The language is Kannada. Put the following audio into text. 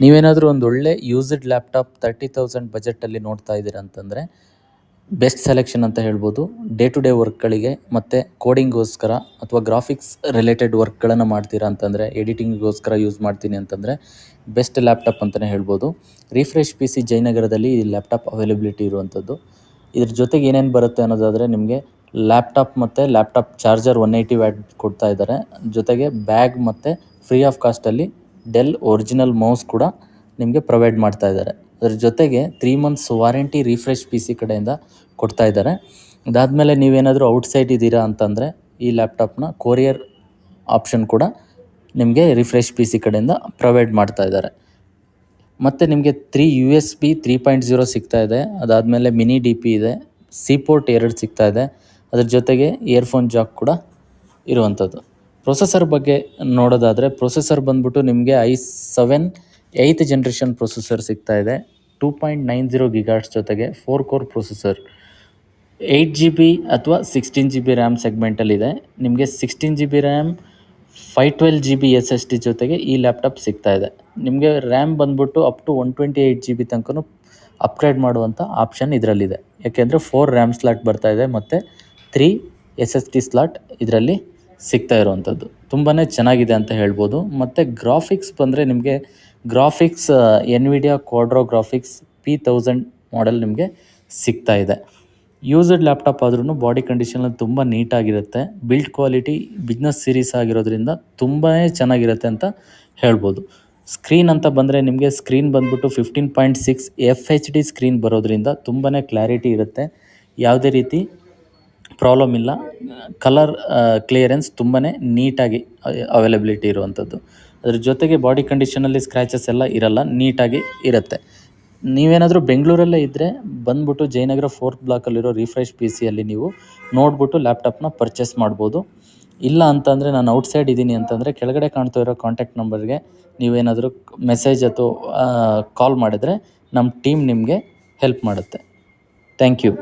ನೀವೇನಾದರೂ ಒಂದು ಒಳ್ಳೆ ಯೂಸ್ಡ್ ಲ್ಯಾಪ್ಟಾಪ್ 30,000 ಬಜೆಟಲ್ಲಿ ನೋಡ್ತಾ ಇದ್ದೀರಾ ಅಂತಂದರೆ ಬೆಸ್ಟ್ ಸೆಲೆಕ್ಷನ್ ಅಂತ ಹೇಳ್ಬೋದು. ಡೇ ಟು ಡೇ ವರ್ಕ್ಗಳಿಗೆ ಮತ್ತು ಕೋಡಿಂಗ್ಗೋಸ್ಕರ ಅಥವಾ ಗ್ರಾಫಿಕ್ಸ್ ರಿಲೇಟೆಡ್ ವರ್ಕ್ಗಳನ್ನು ಮಾಡ್ತೀರಾ ಅಂತಂದರೆ, ಎಡಿಟಿಂಗ್ಗೋಸ್ಕರ ಯೂಸ್ ಮಾಡ್ತೀನಿ ಅಂತಂದರೆ ಬೆಸ್ಟ್ ಲ್ಯಾಪ್ಟಾಪ್ ಅಂತಲೇ ಹೇಳ್ಬೋದು. ರಿಫ್ರೆಶ್ ಪಿ ಸಿ ಜಯನಗರದಲ್ಲಿ ಈ ಲ್ಯಾಪ್ಟಾಪ್ ಅವೈಲಬಿಲಿಟಿ ಇರುವಂಥದ್ದು. ಇದ್ರ ಜೊತೆಗೆ ಏನೇನು ಬರುತ್ತೆ ಅನ್ನೋದಾದರೆ ನಿಮಗೆ ಲ್ಯಾಪ್ಟಾಪ್ ಮತ್ತು ಲ್ಯಾಪ್ಟಾಪ್ ಚಾರ್ಜರ್ 180 ವ್ಯಾಟ್ ಕೊಡ್ತಾ ಇದ್ದಾರೆ. ಜೊತೆಗೆ ಬ್ಯಾಗ್ ಮತ್ತು ಫ್ರೀ ಆಫ್ ಕಾಸ್ಟಲ್ಲಿ ಡೆಲ್ ಒರಿಜಿನಲ್ ಮೌಸ್ ಕೂಡ ನಿಮಗೆ ಪ್ರೊವೈಡ್ ಮಾಡ್ತಾ ಇದ್ದಾರೆ. ಅದ್ರ ಜೊತೆಗೆ 3 months warranty refresh P C ಕಡೆಯಿಂದ ಕೊಡ್ತಾ ಇದ್ದಾರೆ. ಅದಾದಮೇಲೆ ನೀವೇನಾದರೂ ಔಟ್ಸೈಡ್ ಇದ್ದೀರಾ ಅಂತಂದರೆ ಈ ಲ್ಯಾಪ್ಟಾಪ್ನ ಕೊರಿಯರ್ ಆಪ್ಷನ್ ಕೂಡ ನಿಮಗೆ ರಿಫ್ರೆಶ್ ಪಿ ಸಿ ಕಡೆಯಿಂದ ಪ್ರೊವೈಡ್ ಮಾಡ್ತಾ ಇದ್ದಾರೆ. ಮತ್ತು ನಿಮಗೆ 3 USB 3.0 ಸಿಗ್ತಾ ಇದೆ. ಅದಾದಮೇಲೆ ಮಿನಿ ಡಿ ಪಿ ಇದೆ, ಸಿ ಪೋರ್ಟ್ 2 ಸಿಗ್ತಾ ಇದೆ. ಅದ್ರ ಜೊತೆಗೆ ಇಯರ್ಫೋನ್ ಜಾಕ್ ಕೂಡ ಇರುವಂಥದ್ದು. ಪ್ರೊಸೆಸರ್ ಬಗ್ಗೆ ನೋಡೋದಾದರೆ ಪ್ರೊಸೆಸರ್ ಬಂದ್ಬಿಟ್ಟು ನಿಮಗೆ i7 8th ಜನ್ರೇಷನ್ ಪ್ರೊಸೆಸರ್ ಸಿಗ್ತಾ ಇದೆ. 2.90 GHz ಜೊತೆಗೆ 4 ಕೋರ್ ಪ್ರೊಸೆಸರ್ 8 GB ಅಥವಾ 16 GB ರ್ಯಾಮ್ ಸೆಗ್ಮೆಂಟಲ್ಲಿದೆ. ನಿಮಗೆ 16 GB ರ್ಯಾಮ್ 512 GB SSD ಜೊತೆಗೆ ಈ ಲ್ಯಾಪ್ಟಾಪ್ ಸಿಗ್ತಾ ಇದೆ. ನಿಮಗೆ ರ್ಯಾಮ್ ಬಂದ್ಬಿಟ್ಟು ಅಪ್ ಟು 128 GB ತನಕ ಅಪ್ಗ್ರೇಡ್ ಮಾಡುವಂಥ ಆಪ್ಷನ್ ಇದರಲ್ಲಿದೆ. ಯಾಕೆಂದರೆ 4 ರ್ಯಾಮ್ ಸ್ಲಾಟ್ ಬರ್ತಾ ಇದೆ ಮತ್ತು 3 SSD ಸ್ಲಾಟ್ ಇದರಲ್ಲಿ ಸಿಗ್ತಾ ಇರುವಂಥದ್ದು. ತುಂಬಾ ಚೆನ್ನಾಗಿದೆ ಅಂತ ಹೇಳ್ಬೋದು. ಮತ್ತು ಗ್ರಾಫಿಕ್ಸ್ ಬಂದರೆ ನಿಮಗೆ graphics Nvidia Quadro graphics P1000 model ನಿಮಗೆ ಸಿಗ್ತಾ ಇದೆ. ಯೂಸ್ಡ್ ಲ್ಯಾಪ್ಟಾಪ್ ಆದ್ರೂ ಬಾಡಿ ಕಂಡೀಷನಲ್ಲಿ ತುಂಬ ನೀಟಾಗಿರುತ್ತೆ. ಬಿಲ್ಡ್ ಕ್ವಾಲಿಟಿ ಬಿಸ್ನೆಸ್ ಸೀರೀಸ್ ಆಗಿರೋದ್ರಿಂದ ತುಂಬಾ ಚೆನ್ನಾಗಿರುತ್ತೆ ಅಂತ ಹೇಳ್ಬೋದು. ಸ್ಕ್ರೀನ್ ಅಂತ ಬಂದರೆ ನಿಮಗೆ ಸ್ಕ್ರೀನ್ ಬಂದ್ಬಿಟ್ಟು 15.6 FHD ಸ್ಕ್ರೀನ್ ಬರೋದ್ರಿಂದ ತುಂಬಾ ಕ್ಲಾರಿಟಿ ಇರುತ್ತೆ. ಯಾವುದೇ ರೀತಿ ಪ್ರಾಬ್ಲಮ್ ಇಲ್ಲ. ಕಲರ್ ಕ್ಲಿಯರೆನ್ಸ್ ತುಂಬಾ ನೀಟಾಗಿ ಅವೈಲಬಿಲಿಟಿ ಇರುವಂಥದ್ದು. ಅದ್ರ ಜೊತೆಗೆ ಬಾಡಿ ಕಂಡೀಷನಲ್ಲಿ ಸ್ಕ್ರ್ಯಾಚಸ್ ಎಲ್ಲ ಇರಲ್ಲ, ನೀಟಾಗಿ ಇರುತ್ತೆ. ನೀವೇನಾದರೂ ಬೆಂಗಳೂರಲ್ಲೇ ಇದ್ದರೆ ಬಂದ್ಬಿಟ್ಟು ಜಯನಗರ 4th ಬ್ಲಾಕಲ್ಲಿರೋ ರಿಫ್ರೆಶ್ ಪಿ ಸಿಯಲ್ಲಿ ನೀವು ನೋಡ್ಬಿಟ್ಟು ಲ್ಯಾಪ್ಟಾಪ್ನ ಪರ್ಚೇಸ್ ಮಾಡ್ಬೋದು. ಇಲ್ಲ ಅಂತಂದರೆ ನಾನು ಔಟ್ಸೈಡ್ ಇದ್ದೀನಿ ಅಂತಂದರೆ ಕೆಳಗಡೆ ಕಾಣ್ತಾ ಇರೋ ಕಾಂಟ್ಯಾಕ್ಟ್ ನಂಬರ್ಗೆ ನೀವೇನಾದರೂ ಮೆಸೇಜ್ ಅಥವಾ ಕಾಲ್ ಮಾಡಿದರೆ ನಮ್ಮ ಟೀಮ್ ನಿಮಗೆ ಹೆಲ್ಪ್ ಮಾಡುತ್ತೆ. Thank you.